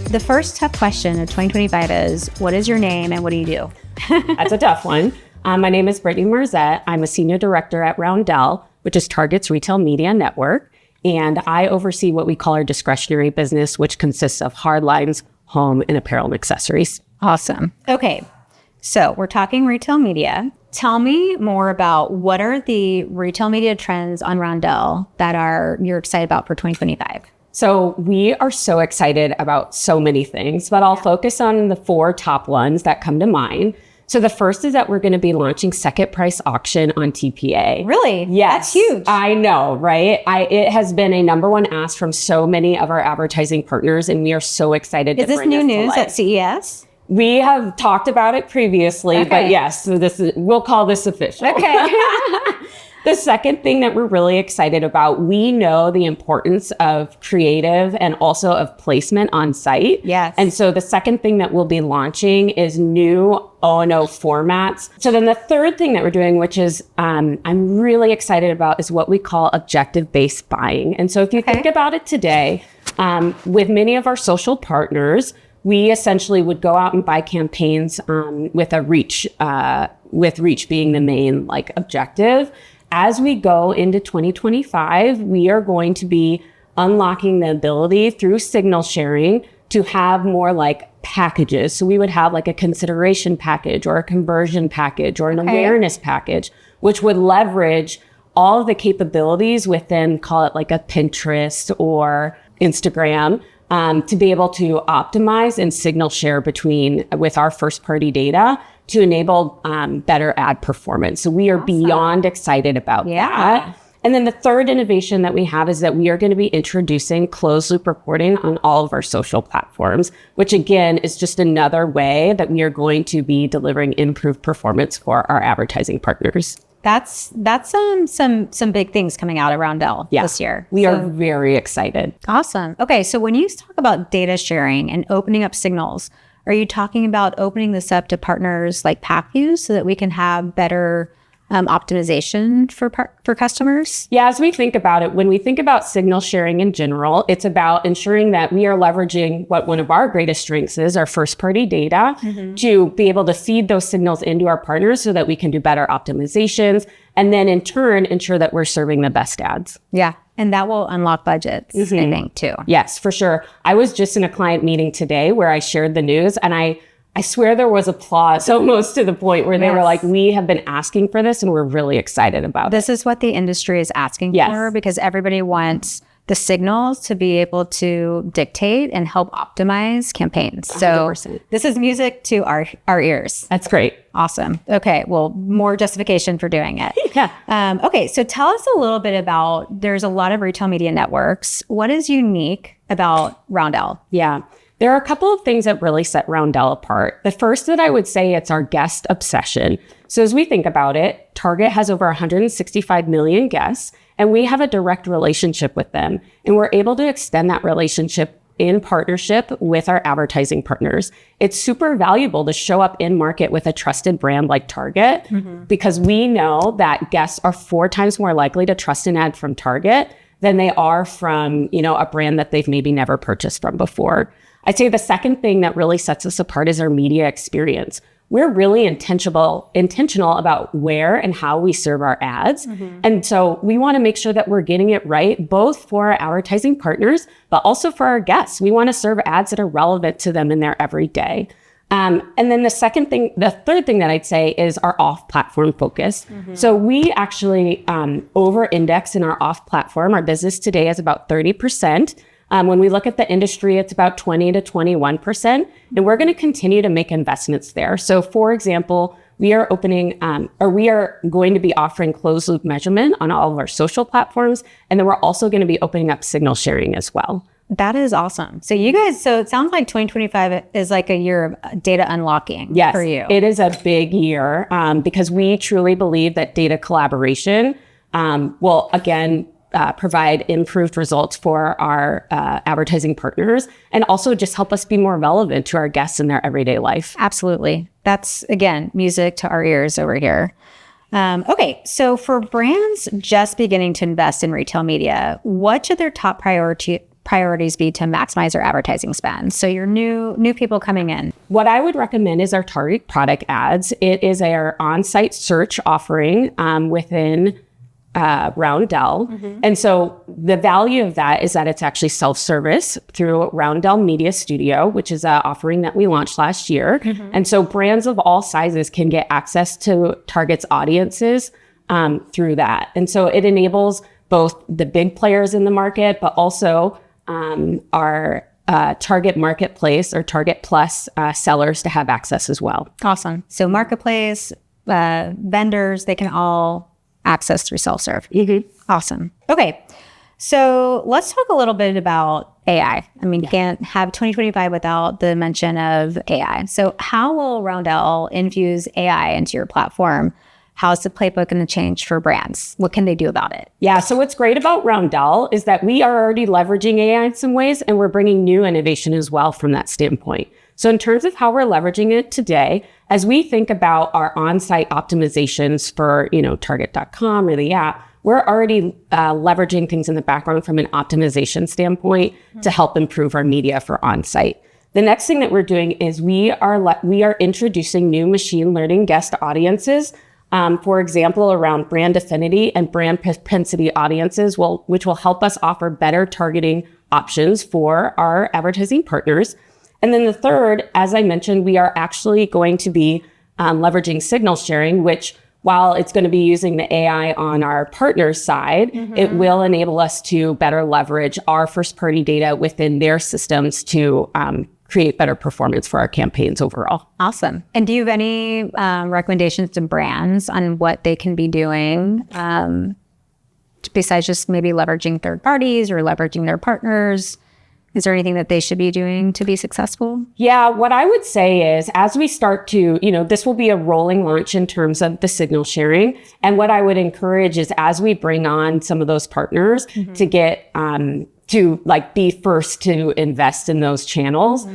The first tough question of 2025 is, what is your name and what do you do? That's a tough one. My name is Brittany Marzette. I'm a senior director at Roundel, which is Target's retail media network. And I oversee what we call our discretionary business, which consists of hard lines, home, and apparel and accessories. Awesome. Okay. So we're talking retail media. Tell me more about what are the retail media trends on Roundel that you're excited about for 2025? So we are so excited about so many things, but I'll focus on the 4 top ones that come to mind. So the first is that we're going to be launching second price auction on TPA. Really? Yes. That's huge. I know, right? It has been a number one ask from so many of our advertising partners, and we are so excited to bring this new news at CES? We have talked about it previously, but yes, so we'll call this official. Okay. The second thing that we're really excited about, we know the importance of creative and also of placement on site. Yes. And so the second thing that we'll be launching is new O&O formats. So then the third thing that we're doing, which is I'm really excited about, is what we call objective-based buying. And so if you think about it today, with many of our social partners, we essentially would go out and buy campaigns with reach being the main objective. As we go into 2025, we are going to be unlocking the ability through signal sharing to have more packages. So we would have a consideration package or a conversion package or an awareness package, which would leverage all of the capabilities within, call it a Pinterest or Instagram, to be able to optimize and signal share with our first party data to enable better ad performance. So we are beyond excited about that. And then the third innovation that we have is that we are going to be introducing closed loop reporting on all of our social platforms, which again is just another way that we are going to be delivering improved performance for our advertising partners. That's some big things coming out of Roundel this year. We are very excited. Awesome. Okay, so when you talk about data sharing and opening up signals, are you talking about opening this up to partners like Pacvue so that we can have better optimization for customers? Yeah, as we think about it, when we think about signal sharing in general, it's about ensuring that we are leveraging what one of our greatest strengths is, our first party data, to be able to feed those signals into our partners so that we can do better optimizations and then in turn ensure that we're serving the best ads. Yeah. And that will unlock budgets, I think, too. Yes, for sure. I was just in a client meeting today where I shared the news and I swear there was applause almost to the point where they were like, we have been asking for this and we're really excited about it. This is what the industry is asking for because everybody wants the signals to be able to dictate and help optimize campaigns. So 100%. This is music to our ears. That's great. Awesome. Okay. Well, more justification for doing it. Yeah. Okay. So tell us a little bit about, there's a lot of retail media networks. What is unique about Roundel? Yeah. There are a couple of things that really set Roundel apart. The first that I would say, it's our guest obsession. So as we think about it, Target has over 165 million guests, and we have a direct relationship with them. And we're able to extend that relationship in partnership with our advertising partners. It's super valuable to show up in market with a trusted brand like Target because we know that guests are 4 times more likely to trust an ad from Target than they are from, a brand that they've maybe never purchased from before. I'd say the second thing that really sets us apart is our media experience. We're really intentional about where and how we serve our ads. And so we want to make sure that we're getting it right, both for our advertising partners, but also for our guests. We want to serve ads that are relevant to them in their everyday. And then the third thing that I'd say is our off-platform focus. So we actually over-index in our off-platform. Our business today is about 30%. When we look at the industry, it's about 20 to 21%, and we're going to continue to make investments there. So for example, we are going to be offering closed loop measurement on all of our social platforms. And then we're also going to be opening up signal sharing as well. That is awesome. So you guys, it sounds like 2025 is like a year of data unlocking for you. It is a big year because we truly believe that data collaboration will, again, provide improved results for our advertising partners and also just help us be more relevant to our guests in their everyday life. Absolutely. That's, again, music to our ears over here. Okay, so for brands just beginning to invest in retail media, what should their top priorities priorities be to maximize their advertising spend? So your new people coming in. What I would recommend is our target product ads. It is our on-site search offering within Roundel. And so the value of that is that it's actually self-service through Roundel Media Studio, which is an offering that we launched last year. And so brands of all sizes can get access to Target's audiences through that. And so it enables both the big players in the market, but also our Target Marketplace or Target Plus sellers to have access as well. Awesome. So Marketplace, vendors, they can all access through self-serve. Awesome. Okay. So let's talk a little bit about AI. I mean, you can't have 2025 without the mention of AI. So how will Roundel infuse AI into your platform? How's the playbook going to change for brands? What can they do about it? Yeah, so what's great about Roundel is that we are already leveraging AI in some ways, and we're bringing new innovation as well from that standpoint. So in terms of how we're leveraging it today, as we think about our on-site optimizations for, Target.com or the app, we're already leveraging things in the background from an optimization standpoint to help improve our media for on-site. The next thing that we're doing is we are introducing new machine learning guest audiences. For example, around brand affinity and brand propensity audiences, which will help us offer better targeting options for our advertising partners. And then the third, as I mentioned, we are actually going to be leveraging signal sharing, which while it's going to be using the AI on our partners' side, it will enable us to better leverage our first-party data within their systems to create better performance for our campaigns overall. Awesome. And do you have any recommendations to brands on what they can be doing besides just maybe leveraging third parties or leveraging their partners? Is there anything that they should be doing to be successful? Yeah, what I would say is as we start to, this will be a rolling launch in terms of the signal sharing. And what I would encourage is as we bring on some of those partners to get to be first to invest in those channels,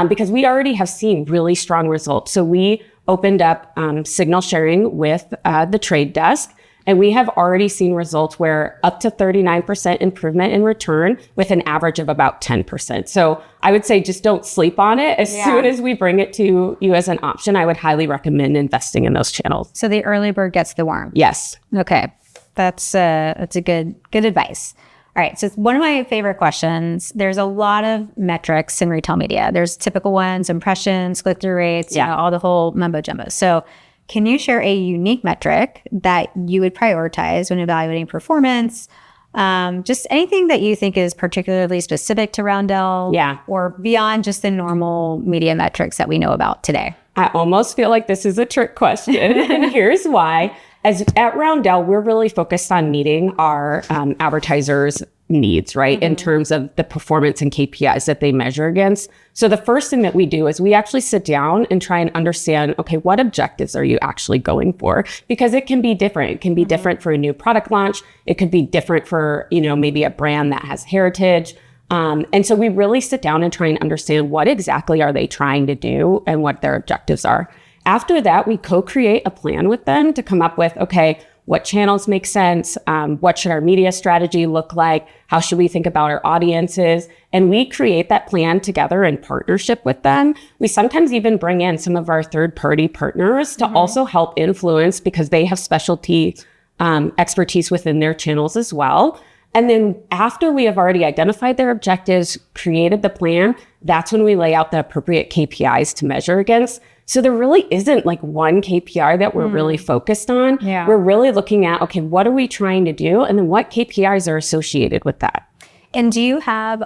because we already have seen really strong results. So we opened up signal sharing with the trade desk, and we have already seen results where up to 39% improvement in return with an average of about 10%. So I would say just don't sleep on it. As soon as we bring it to you as an option, I would highly recommend investing in those channels. So the early bird gets the worm. Yes. Okay. That's a good advice. All right. So one of my favorite questions, there's a lot of metrics in retail media. There's typical ones, impressions, click-through rates, all the whole mumbo jumbo. So can you share a unique metric that you would prioritize when evaluating performance? Just anything that you think is particularly specific to Roundel or beyond just the normal media metrics that we know about today? I almost feel like this is a trick question. And here's why. As at Roundel, we're really focused on meeting our advertisers' needs, right? In terms of the performance and KPIs that they measure against. So the first thing that we do is we actually sit down and try and understand, okay, what objectives are you actually going for? Because it can be different. It can be different for a new product launch. It could be different for, maybe a brand that has heritage. And so we really sit down and try and understand what exactly are they trying to do and what their objectives are. After that, we co-create a plan with them to come up with, okay, what channels make sense? What should our media strategy look like? How should we think about our audiences? And we create that plan together in partnership with them. We sometimes even bring in some of our third-party partners to also help influence because they have specialty expertise within their channels as well. And then after we have already identified their objectives, created the plan, that's when we lay out the appropriate KPIs to measure against. So there really isn't one KPI that we're really focused on. Yeah. We're really looking at, okay, what are we trying to do? And then what KPIs are associated with that? And do you have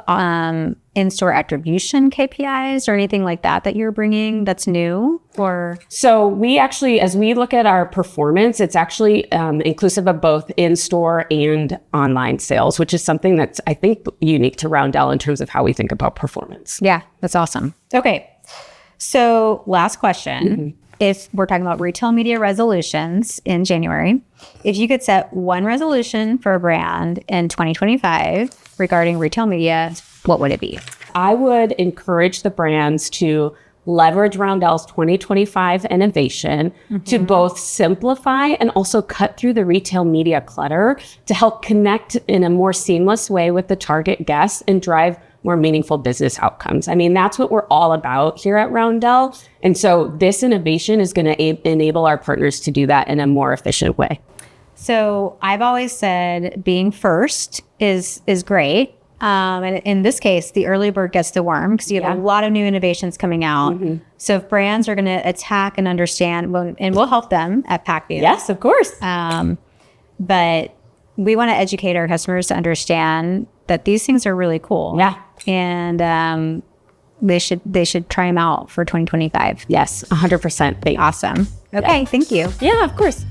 in-store attribution KPIs or anything like that you're bringing that's new? Or so we actually, as we look at our performance, it's actually inclusive of both in-store and online sales, which is something that's, I think, unique to Roundel in terms of how we think about performance. Yeah, that's awesome. Okay. So last question. If we're talking about retail media resolutions in January, if you could set one resolution for a brand in 2025 regarding retail media, what would it be? I would encourage the brands to leverage Roundel's 2025 innovation to both simplify and also cut through the retail media clutter to help connect in a more seamless way with the target guests and drive more meaningful business outcomes. I mean, that's what we're all about here at Roundel. And so this innovation is going to enable our partners to do that in a more efficient way. So I've always said being first is great. And in this case, the early bird gets the worm because you have a lot of new innovations coming out. So if brands are going to attack and understand, and we'll help them at Pacvue. Yes, of course. But we want to educate our customers to understand that these things are really cool. Yeah. And they should try them out for 2025. Yes, 100%. Awesome. Okay, thank you. Yeah, of course.